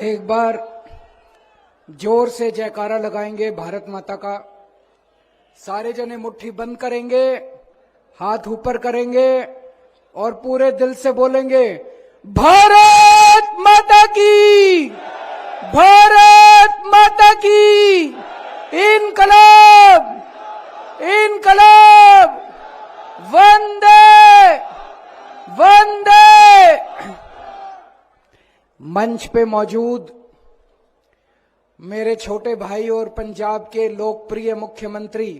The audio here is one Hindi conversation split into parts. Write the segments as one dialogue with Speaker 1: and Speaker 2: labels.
Speaker 1: एक बार जोर से जयकारा लगाएंगे भारत माता का। सारे जने मुट्ठी बंद करेंगे, हाथ ऊपर करेंगे और पूरे दिल से बोलेंगे, भारत माता की, भारत माता की, इनकलाब, इनकलाब, वंदे वंदे। मंच पे मौजूद मेरे छोटे भाई और पंजाब के लोकप्रिय मुख्यमंत्री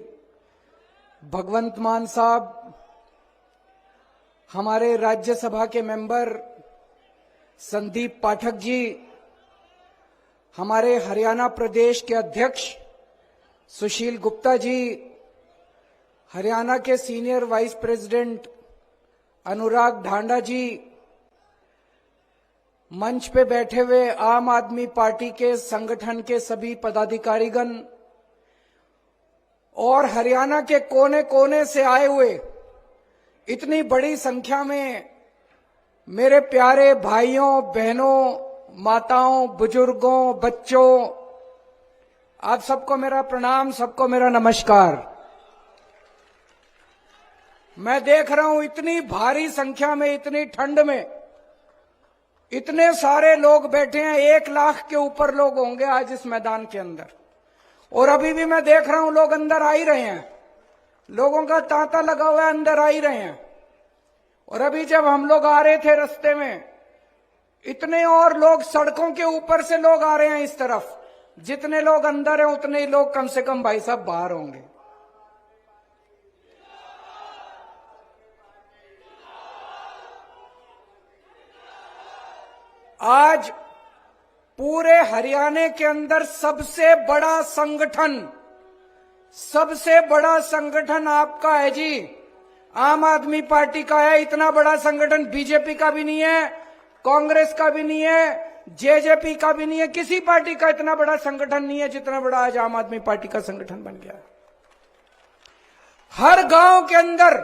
Speaker 1: भगवंत मान साहब, हमारे राज्यसभा के मेंबर संदीप पाठक जी, हमारे हरियाणा प्रदेश के अध्यक्ष सुशील गुप्ता जी, हरियाणा के सीनियर वाइस प्रेसिडेंट अनुराग ढांडा जी, मंच पे बैठे हुए आम आदमी पार्टी के संगठन के सभी पदाधिकारीगण और हरियाणा के कोने कोने से आए हुए इतनी बड़ी संख्या में मेरे प्यारे भाइयों बहनों, माताओं, बुजुर्गों, बच्चों, आप सबको मेरा प्रणाम, सबको मेरा नमस्कार। मैं देख रहा हूं इतनी भारी संख्या में, इतनी ठंड में इतने सारे लोग बैठे हैं। 1 लाख के ऊपर लोग होंगे आज इस मैदान के अंदर, और अभी भी मैं देख रहा हूं लोग अंदर आ ही रहे हैं। लोगों का तांता लगा हुआ है, अंदर आ ही रहे हैं। और अभी जब हम लोग आ रहे थे रास्ते में, इतने और लोग सड़कों के ऊपर से लोग आ रहे हैं इस तरफ। जितने लोग अंदर हैं उतने ही लोग कम से कम भाई साहब बाहर होंगे। आज पूरे हरियाणा के अंदर सबसे बड़ा संगठन आपका है जी, आम आदमी पार्टी का है। इतना बड़ा संगठन बीजेपी का भी नहीं है, कांग्रेस का भी नहीं है, जेजेपी का भी नहीं है, किसी पार्टी का इतना बड़ा संगठन नहीं है जितना बड़ा आज आम आदमी पार्टी का संगठन बन गया। हर गांव के अंदर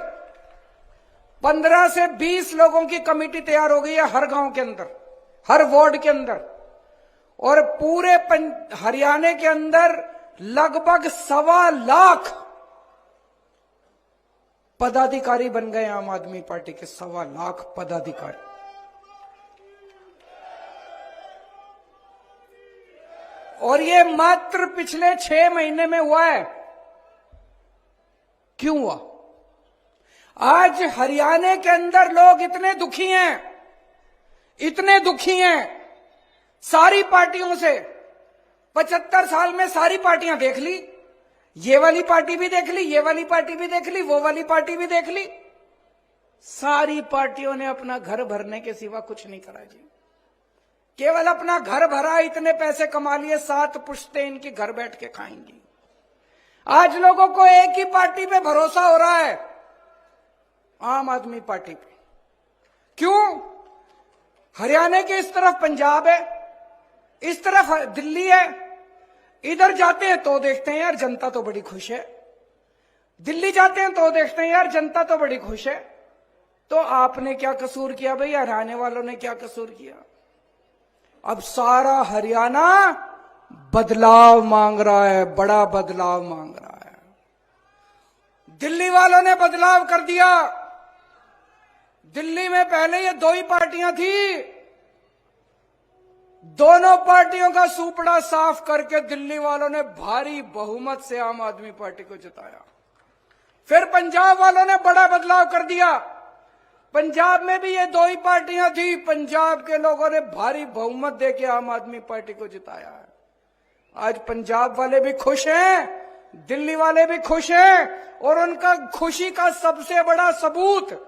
Speaker 1: 15 से 20 लोगों की कमेटी तैयार हो गई है, हर गांव के अंदर, हर वार्ड के अंदर। और पूरे हरियाणा के अंदर लगभग 1.25 लाख पदाधिकारी बन गए आम आदमी पार्टी के। 1.25 लाख पदाधिकारी। और ये मात्र पिछले 6 महीने में हुआ है। क्यों हुआ? आज हरियाणा के अंदर लोग इतने दुखी हैं, इतने दुखी हैं सारी पार्टियों से। 75 साल में सारी पार्टियां देख ली, ये वाली पार्टी भी देख ली, ये वाली पार्टी भी देख ली, वो वाली पार्टी भी देख ली। सारी पार्टियों ने अपना घर भरने के सिवा कुछ नहीं करा जी। केवल अपना घर भरा, इतने पैसे कमा लिए, 7 पुश्तें इनकी घर बैठ के खाएंगी। आज लोगों को एक ही पार्टी पे भरोसा हो रहा है, आम आदमी पार्टी पे। क्यों? हरियाणा के इस तरफ पंजाब है, इस तरफ दिल्ली है। इधर जाते हैं तो देखते हैं यार जनता तो बड़ी खुश है, दिल्ली जाते हैं तो देखते हैं यार जनता तो बड़ी खुश है। तो आपने क्या कसूर किया भाई? हरियाणा वालों ने क्या कसूर किया? अब सारा हरियाणा बदलाव मांग रहा है, बड़ा बदलाव मांग रहा है। दिल्ली वालों ने बदलाव कर दिया। दिल्ली में पहले ये 2 ही पार्टियां थी, दोनों पार्टियों का सूपड़ा साफ करके दिल्ली वालों ने भारी बहुमत से आम आदमी पार्टी को जिताया। फिर पंजाब वालों ने बड़ा बदलाव कर दिया। पंजाब में भी ये 2 ही पार्टियां थी, पंजाब के लोगों ने भारी बहुमत देके आम आदमी पार्टी को जिताया है। आज पंजाब वाले भी खुश हैं, दिल्ली वाले भी खुश हैं। और उनका खुशी का सबसे बड़ा सबूत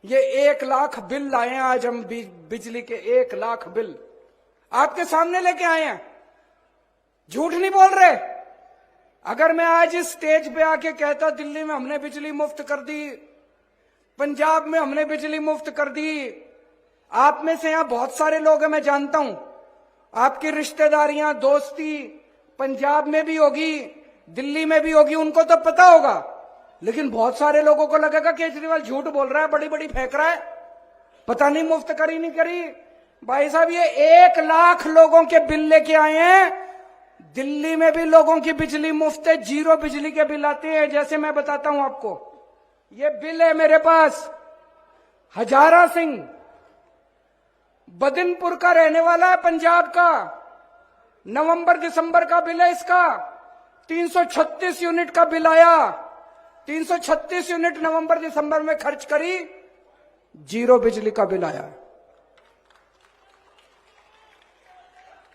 Speaker 1: ये 1 लाख बिल लाए हैं। आज हम बिजली के 1 लाख बिल आपके सामने लेके आए हैं, झूठ नहीं बोल रहे। अगर मैं आज इस स्टेज पे आके कहता दिल्ली में हमने बिजली मुफ्त कर दी, पंजाब में हमने बिजली मुफ्त कर दी, आप में से यहां बहुत सारे लोग हैं, मैं जानता हूं, आपकी रिश्तेदारियां, दोस्ती पंजाब में भी होगी, दिल्ली में भी होगी, उनको तो पता होगा। लेकिन बहुत सारे लोगों को लगेगा केजरीवाल झूठ बोल रहा है, बड़ी बड़ी फेंक रहा है, पता नहीं मुफ्त करी नहीं करी। भाई साहब ये 1 लाख लोगों के बिल लेके आए हैं। दिल्ली में भी लोगों की बिजली मुफ्त है, 0 बिजली के बिल आते हैं। जैसे मैं बताता हूं आपको, ये बिल है मेरे पास। हजारा सिंह बदिनपुर का रहने वाला है, पंजाब का। नवंबर दिसंबर का बिल है इसका। 336 यूनिट का बिल आया। 336 यूनिट नवंबर दिसंबर में खर्च करी, 0 बिजली का बिल आया।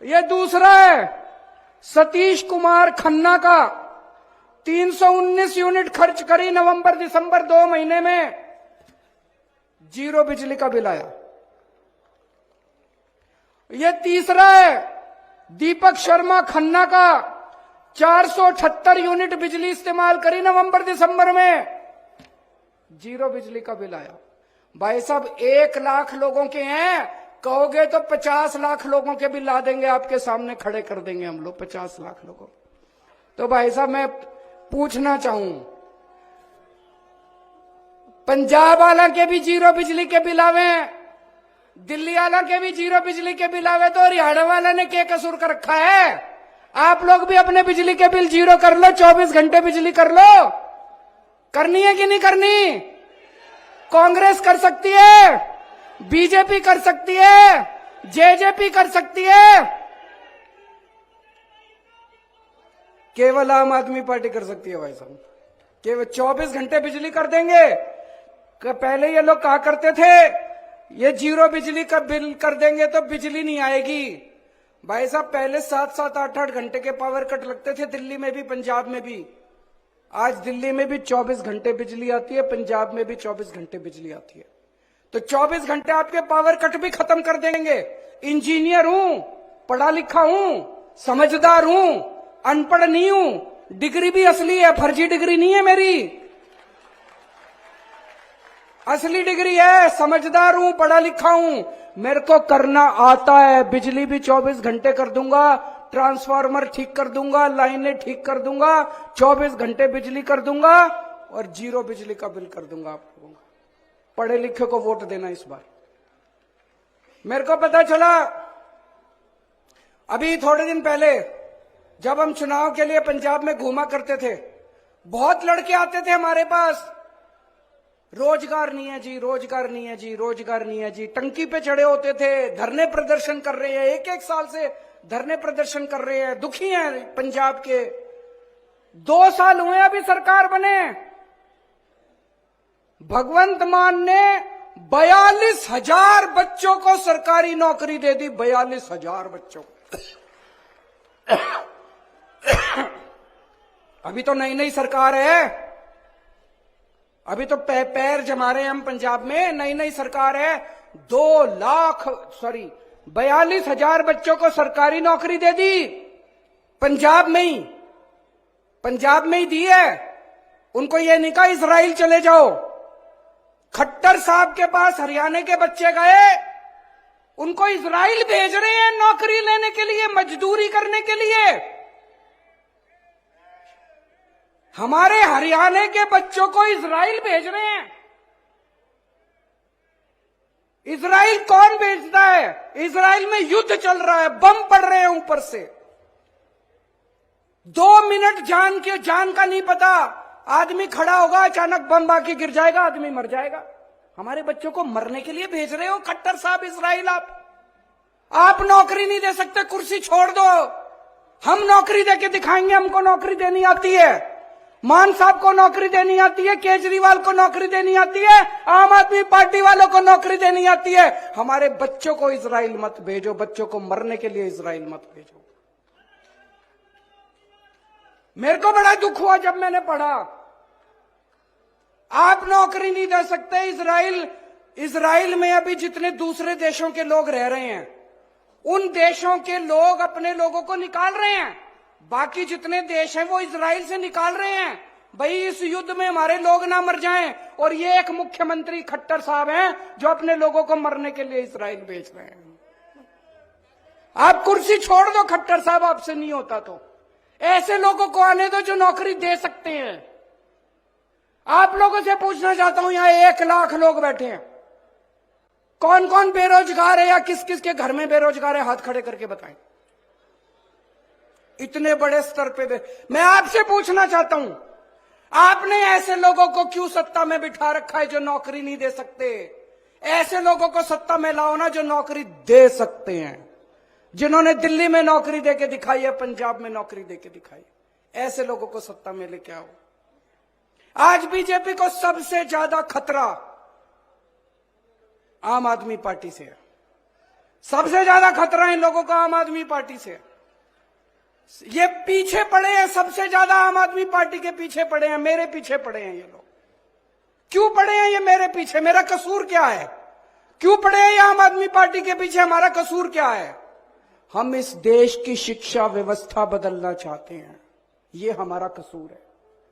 Speaker 1: यह दूसरा है सतीश कुमार खन्ना का। 319 यूनिट खर्च करी नवंबर दिसंबर 2 महीने में, 0 बिजली का बिल आया। यह तीसरा है दीपक शर्मा खन्ना का। 478 यूनिट बिजली इस्तेमाल करी नवंबर दिसंबर में, 0 बिजली का बिल आया। भाई साहब 1 लाख लोगों के हैं, कहोगे तो 50 लाख लोगों के बिल ला देंगे, आपके सामने खड़े कर देंगे हम लोग 50 लाख लोगों। तो भाई साहब मैं पूछना चाहूं, पंजाब वाला के भी 0 बिजली के बिल आवे, दिल्ली वाला के भी 0 बिजली के बिल आवे, तो हरियाणा वाला ने क्या कसूर कर रखा है? आप लोग भी अपने बिजली के बिल 0 कर लो, 24 घंटे बिजली कर लो। करनी है कि नहीं करनी? कांग्रेस कर सकती है, बीजेपी कर सकती है, जेजेपी कर सकती है, केवल आम आदमी पार्टी कर सकती है। भाई साहब केवल 24 घंटे बिजली कर देंगे। पहले ये लोग कहा करते थे ये 0 बिजली का बिल कर देंगे तो बिजली नहीं आएगी। भाई साहब पहले 7-7, 8-8 घंटे के पावर कट लगते थे, दिल्ली में भी पंजाब में भी। आज दिल्ली में भी 24 घंटे बिजली आती है, पंजाब में भी 24 घंटे बिजली आती है। तो 24 घंटे आपके पावर कट भी खत्म कर देंगे। इंजीनियर हूं, पढ़ा लिखा हूं, समझदार हूं, अनपढ़ नहीं हूं, डिग्री भी असली है, फर्जी डिग्री नहीं है मेरी, असली डिग्री है, समझदार हूं, पढ़ा लिखा हूं, मेरे को करना आता है। बिजली भी 24 घंटे कर दूंगा, ट्रांसफार्मर ठीक कर दूंगा, लाइनें ठीक कर दूंगा, 24 घंटे बिजली कर दूंगा और 0 बिजली का बिल कर दूंगा आप लोगों का। पढ़े लिखे को वोट देना इस बार। मेरे को पता चला अभी थोड़े दिन पहले जब हम चुनाव के लिए पंजाब में घूमा करते थे, बहुत लड़के आते थे हमारे पास, रोजगार नहीं है जी, रोजगार नहीं है जी, रोजगार नहीं है जी। टंकी पे चढ़े होते थे, धरने प्रदर्शन कर रहे हैं, 1-1 साल से धरने प्रदर्शन कर रहे हैं, दुखी हैं पंजाब के। 2 साल हुए अभी सरकार बने, भगवंत मान ने 42,000 बच्चों को सरकारी नौकरी दे दी, 42,000 बच्चों को। अभी तो नई नई सरकार है, अभी तो पैर जमा रहे हैं हम पंजाब में, नई नई सरकार है। 42,000 बच्चों को सरकारी नौकरी दे दी, पंजाब में ही दी है। उनको ये नहीं कहा इजराइल चले जाओ। खट्टर साहब के पास हरियाणा के बच्चे गए, उनको इजराइल भेज रहे हैं नौकरी लेने के लिए, मजदूरी करने के लिए। हमारे हरियाणा के बच्चों को इजराइल भेज रहे हैं। इजराइल कौन भेजता है? इजराइल में युद्ध चल रहा है, बम पड़ रहे हैं ऊपर से। 2 मिनट जान का नहीं पता, आदमी खड़ा होगा, अचानक बम आके गिर जाएगा, आदमी मर जाएगा। हमारे बच्चों को मरने के लिए भेज रहे हो खट्टर साहब इजराइल। आप नौकरी नहीं दे सकते, कुर्सी छोड़ दो, हम नौकरी देके दिखाएंगे, हमको नौकरी देनी आती है। मान साहब को नौकरी देनी आती है, केजरीवाल को नौकरी देनी आती है, आम आदमी पार्टी वालों को नौकरी देनी आती है। हमारे बच्चों को इजराइल मत भेजो, बच्चों को मरने के लिए इजराइल मत भेजो। मेरे को बड़ा दुख हुआ जब मैंने पढ़ा आप नौकरी नहीं दे सकते। इजराइल में अभी जितने दूसरे देशों के लोग रह रहे हैं, उन देशों के लोग अपने लोगों को निकाल रहे हैं, बाकी जितने देश हैं वो इजराइल से निकाल रहे हैं। भाई इस युद्ध में हमारे लोग ना मर जाएं। और ये एक मुख्यमंत्री खट्टर साहब हैं जो अपने लोगों को मरने के लिए इजराइल भेज रहे हैं। आप कुर्सी छोड़ दो खट्टर साहब, आपसे नहीं होता तो ऐसे लोगों को आने दो जो नौकरी दे सकते हैं। आप लोगों से पूछना चाहता हूं, यहां 1 लाख लोग बैठे हैं, कौन कौन बेरोजगार है या किस किस के घर में बेरोजगार है, हाथ खड़े करके बताएं। इतने बड़े स्तर पे मैं आपसे पूछना चाहता हूं, आपने ऐसे लोगों को क्यों सत्ता में बिठा रखा है जो नौकरी नहीं दे सकते? ऐसे लोगों को सत्ता में लाओ ना जो नौकरी दे सकते हैं, जिन्होंने दिल्ली में नौकरी देके दिखाई है, पंजाब में नौकरी देके दिखाई, ऐसे लोगों को सत्ता में लेके आओ। आज बीजेपी को सबसे ज्यादा खतरा आम आदमी पार्टी से है। सबसे ज्यादा खतरा इन लोगों का आम आदमी पार्टी से है। ये पीछे पड़े हैं, सबसे ज्यादा आम आदमी पार्टी के पीछे पड़े हैं, मेरे पीछे पड़े हैं ये लोग। क्यों पड़े हैं ये मेरे पीछे? मेरा कसूर क्या है? क्यों पड़े हैं ये आम आदमी पार्टी के पीछे? हमारा कसूर क्या है? हम इस देश की शिक्षा व्यवस्था बदलना चाहते हैं, ये हमारा कसूर है,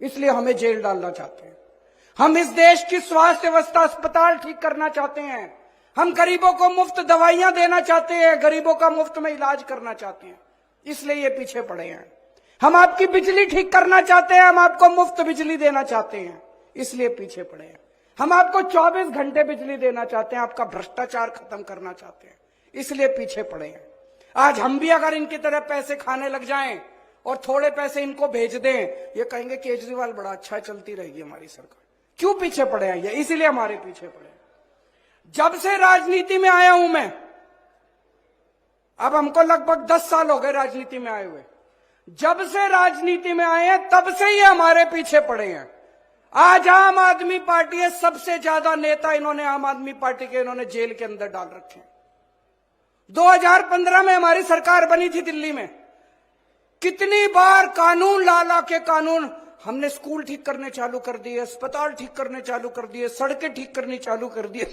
Speaker 1: इसलिए हमें जेल डालना चाहते हैं। हम इस देश की स्वास्थ्य व्यवस्था, अस्पताल ठीक करना चाहते हैं। हम गरीबों को मुफ्त दवाइयां देना चाहते हैं, गरीबों का मुफ्त में इलाज करना चाहते हैं, इसलिए ये पीछे पड़े हैं। हम आपकी बिजली ठीक करना चाहते हैं, हम आपको मुफ्त बिजली देना चाहते हैं, इसलिए पीछे पड़े हैं। हम आपको 24 घंटे बिजली देना चाहते हैं, आपका भ्रष्टाचार खत्म करना चाहते हैं, इसलिए पीछे पड़े हैं। आज हम भी अगर इनकी तरह पैसे खाने लग जाएं और थोड़े पैसे इनको भेज दें, ये कहेंगे केजरीवाल बड़ा अच्छा, चलती रहेगी हमारी सरकार। क्यों पीछे पड़े हैं ये? इसीलिए हमारे पीछे पड़े हैं। जब से राजनीति में आया हूं मैं, अब हमको लगभग 10 साल हो गए राजनीति में आए हुए, जब से राजनीति में आए हैं तब से ही हमारे पीछे पड़े हैं। आज आम आदमी पार्टी है, सबसे ज्यादा नेता इन्होंने आम आदमी पार्टी के इन्होंने जेल के अंदर डाल रखे हैं। 2015 में हमारी सरकार बनी थी दिल्ली में, कितनी बार कानून ला के कानून हमने स्कूल ठीक करने चालू कर दिए, अस्पताल ठीक करने चालू कर दिए, सड़कें ठीक करनी चालू कर दिए,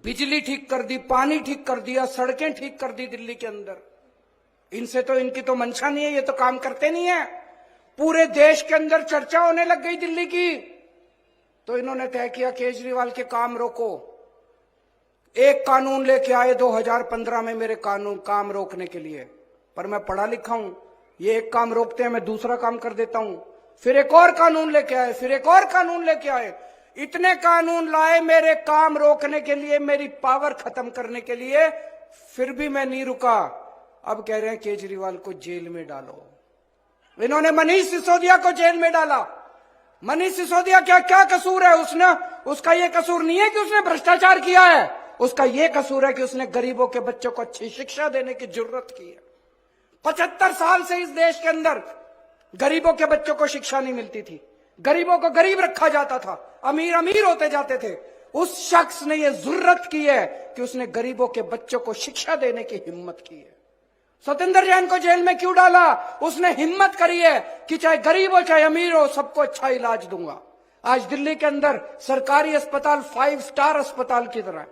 Speaker 1: बिजली ठीक कर दी, पानी ठीक कर दिया, सड़कें ठीक कर दी दिल्ली के अंदर। इनसे तो, इनकी तो मंशा नहीं है, ये तो काम करते नहीं है। पूरे देश के अंदर चर्चा होने लग गई दिल्ली की, तो इन्होंने तय किया केजरीवाल के काम रोको। एक कानून लेके आए 2015 में मेरे काम रोकने के लिए, पर मैं पढ़ा लिखा हूं, ये एक काम रोकते हैं मैं दूसरा काम कर देता हूं। फिर एक और कानून लेके आए, फिर एक और कानून लेके आए, इतने कानून लाए मेरे काम रोकने के लिए, मेरी पावर खत्म करने के लिए, फिर भी मैं नहीं रुका। अब कह रहे हैं केजरीवाल को जेल में डालो। इन्होंने मनीष सिसोदिया को जेल में डाला। मनीष सिसोदिया क्या क्या कसूर है? उसका ये कसूर नहीं है कि उसने भ्रष्टाचार किया है, उसका ये कसूर है कि उसने गरीबों के बच्चों को अच्छी शिक्षा देने की जरूरत की है। 75 साल से इस देश के अंदर गरीबों के बच्चों को शिक्षा नहीं मिलती थी, गरीबों को गरीब रखा जाता था, अमीर अमीर होते जाते थे। उस शख्स ने यह जरूरत की है कि उसने गरीबों के बच्चों को शिक्षा देने की हिम्मत की है। सत्येंद्र जैन को जेल में क्यों डाला? उसने हिम्मत करी है कि चाहे गरीब हो चाहे अमीर हो, सबको अच्छा इलाज दूंगा। आज दिल्ली के अंदर सरकारी अस्पताल 5 स्टार अस्पताल की तरह है,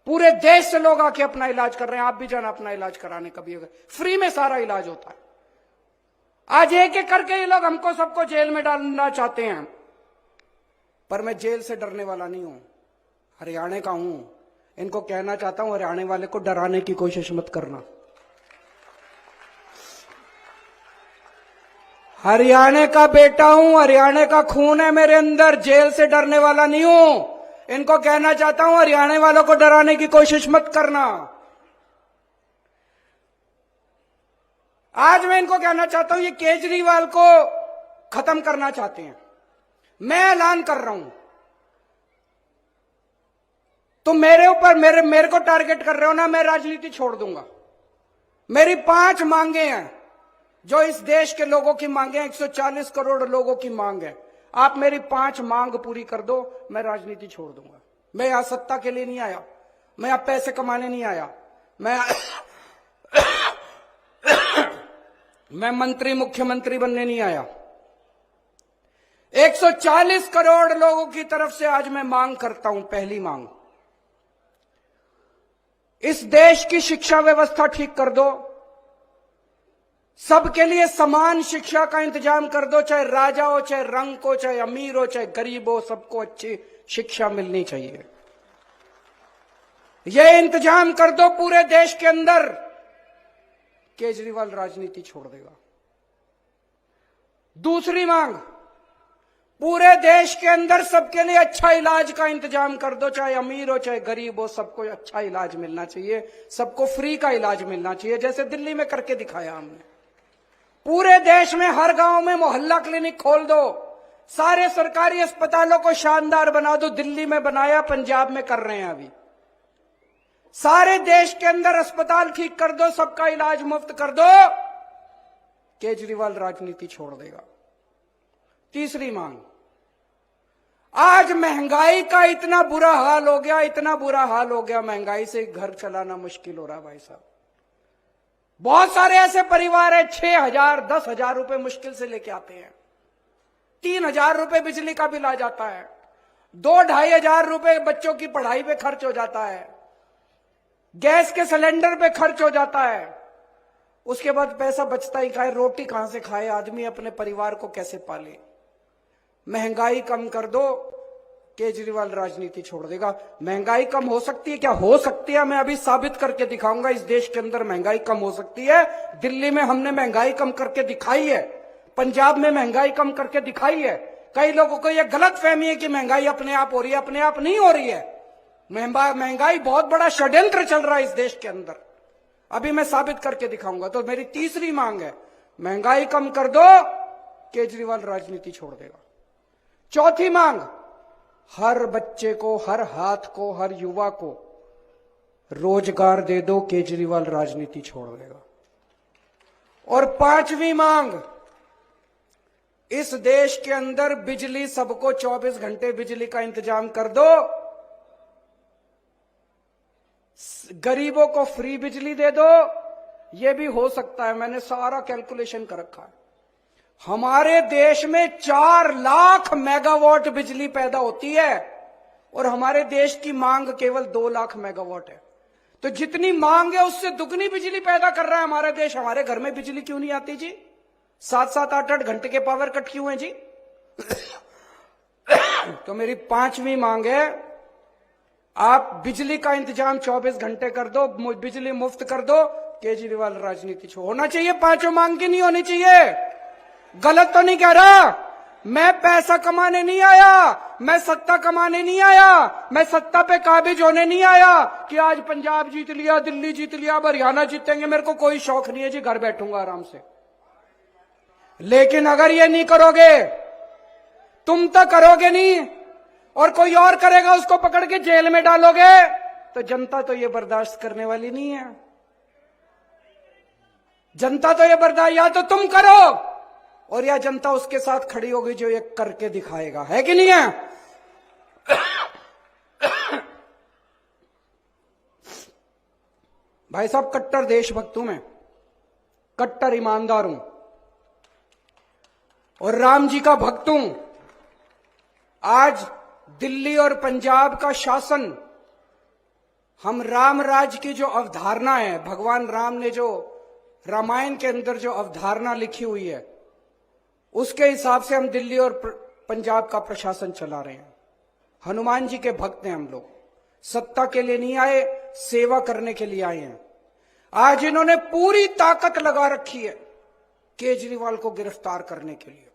Speaker 1: पूरे देश से लोग आके अपना इलाज कर रहे हैं। आप भी जाना अपना इलाज कराने, कभी अगर फ्री में सारा इलाज होता है। आज एक एक करके ये लोग हमको सबको जेल में डालना चाहते हैं, पर मैं जेल से डरने वाला नहीं हूं, हरियाणा का हूं। इनको कहना चाहता हूं, हरियाणा वाले को डराने की कोशिश मत करना। हरियाणा का बेटा हूं, हरियाणा का खून है मेरे अंदर, जेल से डरने वाला नहीं हूं। इनको कहना चाहता हूं, हरियाणा वालों को डराने की कोशिश मत करना। आज मैं इनको कहना चाहता हूं, ये केजरीवाल को खत्म करना चाहते हैं। मैं ऐलान कर रहा हूं, तुम मेरे ऊपर मेरे को टारगेट कर रहे हो ना, मैं राजनीति छोड़ दूंगा। मेरी 5 मांगे हैं जो इस देश के लोगों की मांगे हैं, 140 करोड़ लोगों की मांग है। आप मेरी 5 मांग पूरी कर दो, मैं राजनीति छोड़ दूंगा। मैं यहां सत्ता के लिए नहीं आया, मैं यहां पैसे कमाने नहीं आया, मैं मंत्री मुख्यमंत्री बनने नहीं आया। 140 करोड़ लोगों की तरफ से आज मैं मांग करता हूं। पहली मांग, इस देश की शिक्षा व्यवस्था ठीक कर दो, सबके लिए समान शिक्षा का इंतजाम कर दो, चाहे राजा हो, चाहे रंक हो, चाहे अमीर हो, चाहे गरीब हो, सबको अच्छी शिक्षा मिलनी चाहिए। यह इंतजाम कर दो पूरे देश के अंदर, केजरीवाल राजनीति छोड़ देगा। दूसरी मांग, पूरे देश के अंदर सबके लिए अच्छा इलाज का इंतजाम कर दो, चाहे अमीर हो चाहे गरीब हो, सबको अच्छा इलाज मिलना चाहिए, सबको फ्री का इलाज मिलना चाहिए, जैसे दिल्ली में करके दिखाया हमने। पूरे देश में हर गांव में मोहल्ला क्लिनिक खोल दो, सारे सरकारी अस्पतालों को शानदार बना दो। दिल्ली में बनाया, पंजाब में कर रहे हैं अभी। सारे देश के अंदर अस्पताल ठीक कर दो, सबका इलाज मुफ्त कर दो। केजरीवाल राजनीति छोड़ देगा। तीसरी मांग, आज महंगाई का इतना बुरा हाल हो गया, इतना बुरा हाल हो गया, महंगाई से घर चलाना मुश्किल हो रहा है भाई साहब। बहुत सारे ऐसे परिवार है 6,000 10,000 रुपए मुश्किल से लेके आते हैं, 3,000 रुपए बिजली का बिल आ जाता है, 2-2.5 हजार रुपए बच्चों की पढ़ाई पे खर्च हो जाता है, गैस के सिलेंडर पे खर्च हो जाता है। उसके बाद पैसा बचता ही खाए, रोटी कहां से खाए आदमी, अपने परिवार को कैसे पाले। महंगाई कम कर दो, केजरीवाल राजनीति छोड़ देगा। महंगाई कम हो सकती है क्या? हो सकती है, मैं अभी साबित करके दिखाऊंगा। इस देश के अंदर महंगाई कम हो सकती है। दिल्ली में हमने महंगाई कम करके दिखाई है, पंजाब में महंगाई कम करके दिखाई है। कई लोगों को यह गलत फहमी है कि महंगाई अपने आप हो रही है, अपने आप नहीं हो रही है। महंगाई बहुत बड़ा षड्यंत्र चल रहा है इस देश के अंदर, अभी मैं साबित करके दिखाऊंगा। तो मेरी तीसरी मांग है, महंगाई कम कर दो, केजरीवाल राजनीति छोड़ देगा। चौथी मांग, हर बच्चे को, हर हाथ को, हर युवा को रोजगार दे दो, केजरीवाल राजनीति छोड़ देगा। और पांचवी मांग, इस देश के अंदर बिजली सबको 24 घंटे बिजली का इंतजाम कर दो, गरीबों को फ्री बिजली दे दो। यह भी हो सकता है, मैंने सारा कैलकुलेशन कर रखा है। हमारे देश में 4 लाख मेगावाट बिजली पैदा होती है और हमारे देश की मांग केवल 2 लाख मेगावाट है। तो जितनी मांग है उससे दुगनी बिजली पैदा कर रहा है हमारा देश। हमारे घर में बिजली क्यों नहीं आती जी? 7-7 8-8 घंटे के पावर कट क्यों है जी? तो मेरी पांचवी मांग है, आप बिजली का इंतजाम 24 घंटे कर दो, बिजली मुफ्त कर दो, केजरीवाल राजनीति छोड़। होना चाहिए पांचों मांग की, नहीं होनी चाहिए? गलत तो नहीं कह रहा? मैं पैसा कमाने नहीं आया, मैं सत्ता कमाने नहीं आया, मैं सत्ता पे काबिज होने नहीं आया कि आज पंजाब जीत लिया, दिल्ली जीत लिया, अब हरियाणा जीतेंगे। मेरे को कोई शौक नहीं है जी, घर बैठूंगा आराम से। लेकिन अगर ये नहीं करोगे, तुम तो करोगे नहीं और कोई और करेगा, उसको पकड़ के जेल में डालोगे, तो जनता तो ये बर्दाश्त करने वाली नहीं है। जनता तो ये बर्दाश्त, या तो तुम करो और या जनता उसके साथ खड़ी होगी जो ये करके दिखाएगा, है कि नहीं है? भाई साहब, कट्टर देशभक्त हूं मैं, कट्टर ईमानदार हूं और राम जी का भक्त हूं। आज दिल्ली और पंजाब का शासन, हम राम राज की जो अवधारणा है, भगवान राम ने जो रामायण के अंदर जो अवधारणा लिखी हुई है, उसके हिसाब से हम दिल्ली और पंजाब का प्रशासन चला रहे हैं। हनुमान जी के भक्त हैं हम लोग, सत्ता के लिए नहीं आए, सेवा करने के लिए आए हैं। आज इन्होंने पूरी ताकत लगा रखी है केजरीवाल को गिरफ्तार करने के लिए।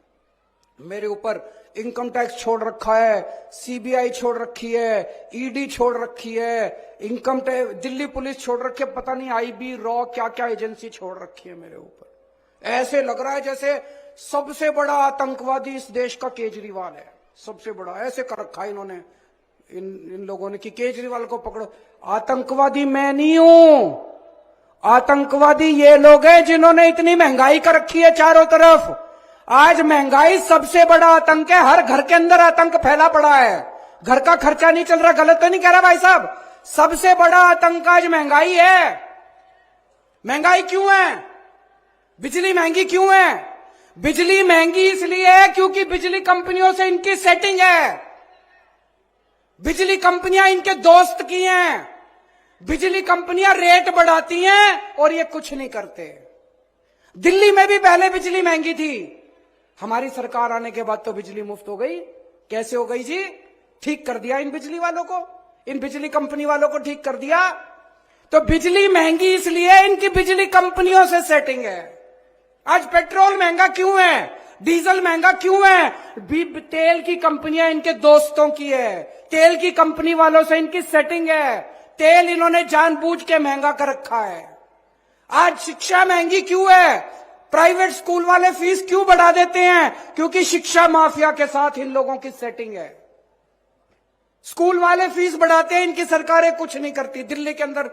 Speaker 1: मेरे ऊपर इनकम टैक्स छोड़ रखा है, सीबीआई छोड़ रखी है, ईडी छोड़ रखी है, इनकम टैक्स, दिल्ली पुलिस छोड़ रखी है, पता नहीं आईबी, रॉ, क्या क्या एजेंसी छोड़ रखी है मेरे ऊपर। ऐसे लग रहा है जैसे सबसे बड़ा आतंकवादी इस देश का केजरीवाल है, सबसे बड़ा। ऐसे कर रखा है इन्होंने, इन लोगों ने कि केजरीवाल को पकड़ो। आतंकवादी मैं नहीं हूं, आतंकवादी ये लोग हैं जिन्होंने इतनी महंगाई कर रखी है चारों तरफ। आज महंगाई सबसे बड़ा आतंक है, हर घर के अंदर आतंक फैला पड़ा है, घर का खर्चा नहीं चल रहा। गलत तो नहीं कह रहा भाई साहब? सबसे बड़ा आतंक आज महंगाई है। महंगाई क्यों है? बिजली महंगी क्यों है? बिजली महंगी इसलिए है क्योंकि बिजली कंपनियों से इनकी सेटिंग है, बिजली कंपनियां इनके दोस्त की हैं, बिजली कंपनियां रेट बढ़ाती हैं और ये कुछ नहीं करते। दिल्ली में भी पहले बिजली महंगी थी, हमारी सरकार आने के बाद तो बिजली मुफ्त हो गई। कैसे हो गई जी? ठीक कर दिया इन बिजली वालों को, इन बिजली कंपनी वालों को ठीक कर दिया। तो बिजली महंगी इसलिए इनकी बिजली कंपनियों से सेटिंग है। आज पेट्रोल महंगा क्यों है? डीजल महंगा क्यों है? तेल की कंपनियां इनके दोस्तों की है, तेल की कंपनी वालों से इनकी सेटिंग है, तेल इन्होंने जानबूझ के महंगा कर रखा है। आज शिक्षा महंगी क्यों है? प्राइवेट स्कूल वाले फीस क्यों बढ़ा देते हैं? क्योंकि शिक्षा माफिया के साथ इन लोगों की सेटिंग है। स्कूल वाले फीस बढ़ाते हैं, इनकी सरकारें कुछ नहीं करती। दिल्ली के अंदर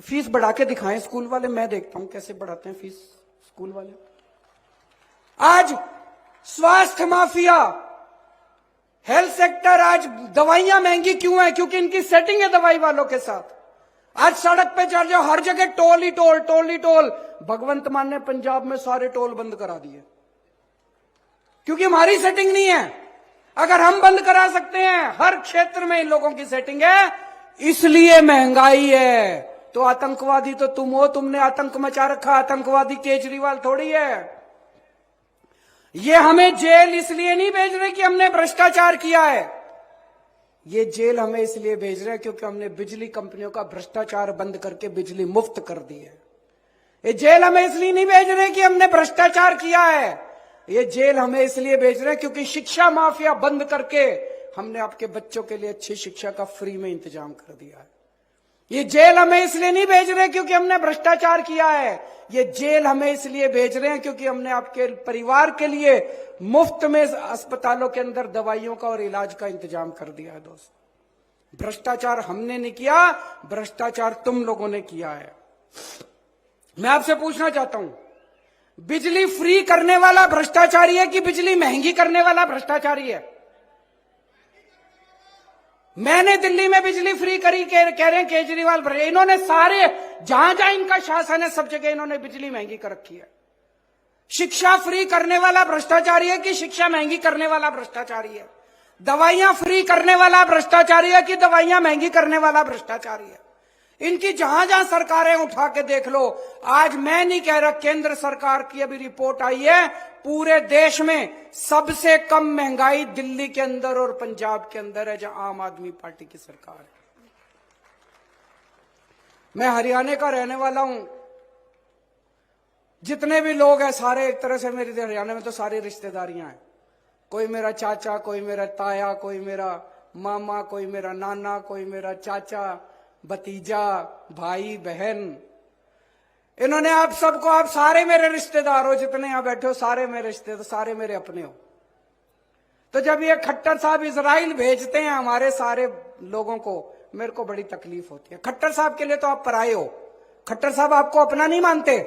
Speaker 1: फीस बढ़ा के दिखाएं स्कूल वाले, मैं देखता हूं कैसे बढ़ाते हैं फीस स्कूल वाले। आज स्वास्थ्य माफिया, हेल्थ सेक्टर, आज दवाइयां महंगी क्यों है? क्योंकि इनकी सेटिंग है दवाई वालों के साथ। आज सड़क पे चढ़ जाओ, हर जगह टोल ही टोल, टोल ही टोल। भगवंत मान ने पंजाब में सारे टोल बंद करा दिए क्योंकि हमारी सेटिंग नहीं है। अगर हम बंद करा सकते हैं, हर क्षेत्र में इन लोगों की सेटिंग है, इसलिए महंगाई है। तो आतंकवादी तो तुम हो, तुमने आतंक मचा रखा। आतंकवादी केजरीवाल थोड़ी है। ये हमें जेल इसलिए नहीं भेज रहे कि हमने भ्रष्टाचार किया है, ये जेल हमें इसलिए भेज रहे हैं क्योंकि हमने बिजली कंपनियों का भ्रष्टाचार बंद करके बिजली मुफ्त कर दी है। ये जेल हमें इसलिए नहीं भेज रहे कि हमने भ्रष्टाचार किया है, ये जेल हमें इसलिए भेज रहे हैं क्योंकि शिक्षा माफिया बंद करके हमने आपके बच्चों के लिए अच्छी शिक्षा का फ्री में इंतजाम कर दिया है। ये जेल हमें इसलिए नहीं भेज रहे क्योंकि हमने भ्रष्टाचार किया है, ये जेल हमें इसलिए भेज रहे हैं क्योंकि हमने आपके परिवार के लिए मुफ्त में अस्पतालों के अंदर दवाइयों का और इलाज का इंतजाम कर दिया है। दोस्त, भ्रष्टाचार हमने नहीं किया, भ्रष्टाचार तुम लोगों ने किया है। मैं आपसे पूछना चाहता हूं, बिजली फ्री करने वाला भ्रष्टाचारी है कि बिजली महंगी करने वाला भ्रष्टाचारी है? मैंने दिल्ली में बिजली फ्री करी, कह रहे हैं केजरीवाल। इन्होंने सारे जहां जहां इनका शासन है सब जगह इन्होंने बिजली महंगी कर रखी है। शिक्षा फ्री करने वाला भ्रष्टाचारी है कि शिक्षा महंगी करने वाला भ्रष्टाचारी है? दवाइयां फ्री करने वाला भ्रष्टाचारी है कि दवाइयां महंगी करने वाला भ्रष्टाचारी है? इनकी जहां जहां सरकारें उठा के देख लो। आज मैं नहीं कह रहा, केंद्र सरकार की अभी रिपोर्ट आई है, पूरे देश में सबसे कम महंगाई दिल्ली के अंदर और पंजाब के अंदर है, जहां आम आदमी पार्टी की सरकार है। मैं हरियाणा का रहने वाला हूं। जितने भी लोग हैं सारे एक तरह से मेरे हरियाणा में तो सारी रिश्तेदारियां हैं। कोई मेरा चाचा, कोई मेरा ताया, कोई मेरा मामा, कोई मेरा नाना, कोई मेरा चाचा, भतीजा, भाई बहन। इन्होंने आप सबको, आप सारे मेरे रिश्तेदार हो, जितने यहां बैठे हो सारे मेरे रिश्तेदार, सारे मेरे अपने हो। तो जब ये खट्टर साहब इजराइल भेजते हैं हमारे सारे लोगों को, मेरे को बड़ी तकलीफ होती है। खट्टर साहब के लिए तो आप पराये हो। खट्टर साहब आपको अपना नहीं मानते।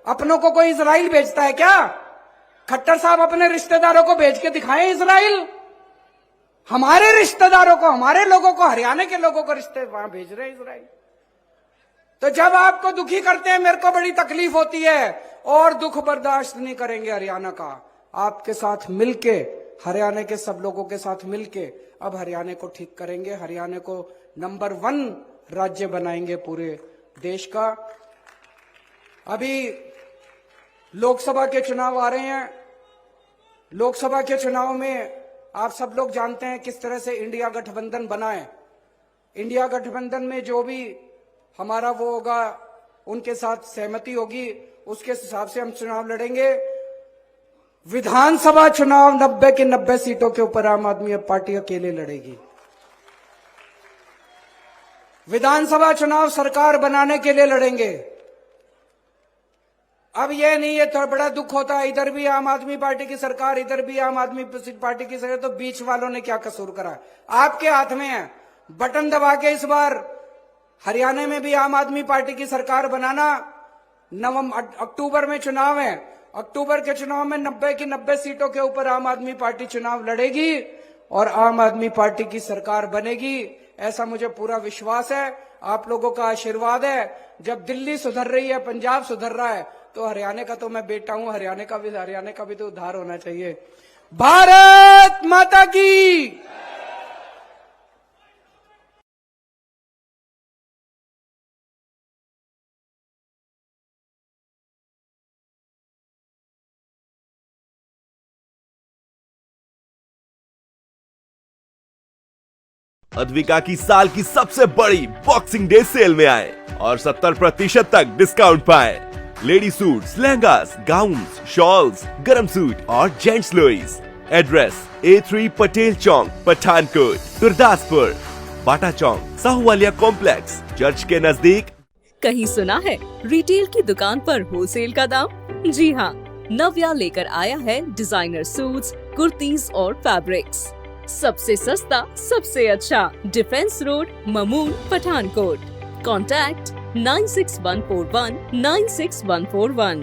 Speaker 1: अपनों को कोई इजराइल भेजता है क्या? खट्टर साहब अपने रिश्तेदारों को भेज के दिखाएं इजराइल। हमारे रिश्तेदारों को, हमारे लोगों को, हरियाणा के लोगों को रिश्ते वहां भेज रहे हैं इजराइल। तो जब आपको दुखी करते हैं मेरे को बड़ी तकलीफ होती है, और दुख बर्दाश्त नहीं करेंगे हरियाणा का। आपके साथ मिलके, हरियाणा के सब लोगों के साथ मिलके अब हरियाणा को ठीक करेंगे। हरियाणा को नंबर 1 राज्य बनाएंगे पूरे देश का। अभी लोकसभा के चुनाव आ रहे हैं। लोकसभा के चुनाव में आप सब लोग जानते हैं किस तरह से इंडिया गठबंधन बना है। इंडिया गठबंधन में जो भी हमारा वो होगा, उनके साथ सहमति होगी, उसके हिसाब से हम चुनाव लड़ेंगे। विधानसभा चुनाव 90 की 90 सीटों के ऊपर आम आदमी पार्टी अकेले लड़ेगी। विधानसभा चुनाव सरकार बनाने के लिए लड़ेंगे। अब ये नहीं है, तो बड़ा दुख होता है, इधर भी आम आदमी पार्टी की सरकार, इधर भी आम आदमी पार्टी की सरकार, तो बीच वालों ने क्या कसूर करा? आपके हाथ में है, बटन दबा के इस बार हरियाणा में भी आम आदमी पार्टी की सरकार बनाना। अक्टूबर में चुनाव है। अक्टूबर के चुनाव में 90 की 90 सीटों के ऊपर आम आदमी पार्टी चुनाव लड़ेगी और आम आदमी पार्टी की सरकार बनेगी। ऐसा मुझे पूरा विश्वास है। आप लोगों का आशीर्वाद है। जब दिल्ली सुधर रही है, पंजाब सुधर रहा है, तो हरियाणा का तो मैं बेटा हूं, हरियाणा का भी तो उद्धार होना चाहिए। भारत माता की।
Speaker 2: अद्विका की साल की सबसे बड़ी बॉक्सिंग डे सेल में आए और 70% तक डिस्काउंट पाए। Lady suits, lehengas, gowns, shawls, गरम सूट और जेंट्स लोईस। एड्रेस A3 पटेल चौक, पठानकोट, गुरदासपुर। बाटा चौक, साहूवालिया कॉम्प्लेक्स, चर्च के नजदीक।
Speaker 3: कहीं सुना है रिटेल की दुकान पर होलसेल का दाम? जी हाँ, नव्या लेकर आया है डिजाइनर सूट्स, कुर्तीज और फैब्रिक्स। सबसे सस्ता, सबसे अच्छा, defence road, Mamun, Pathankot. Contact 96141 96141।